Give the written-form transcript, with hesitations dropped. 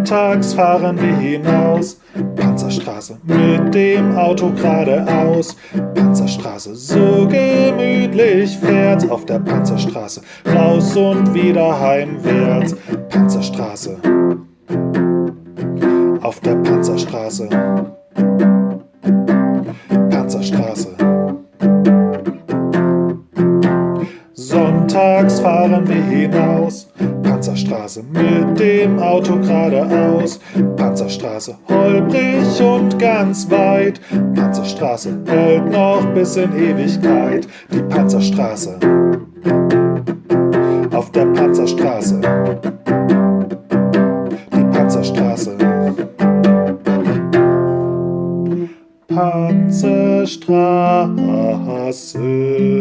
Sonntags fahren wir hinaus, Panzerstraße mit dem Auto geradeaus. Panzerstraße, so gemütlich fährt's auf der Panzerstraße, raus und wieder heimwärts. Panzerstraße, auf der Panzerstraße, Panzerstraße. Sonntags fahren wir hinaus, Panzerstraße mit dem Auto geradeaus. Panzerstraße, holprig und ganz weit. Panzerstraße hält noch bis in Ewigkeit. Die Panzerstraße, auf der Panzerstraße, die Panzerstraße. Panzerstraße.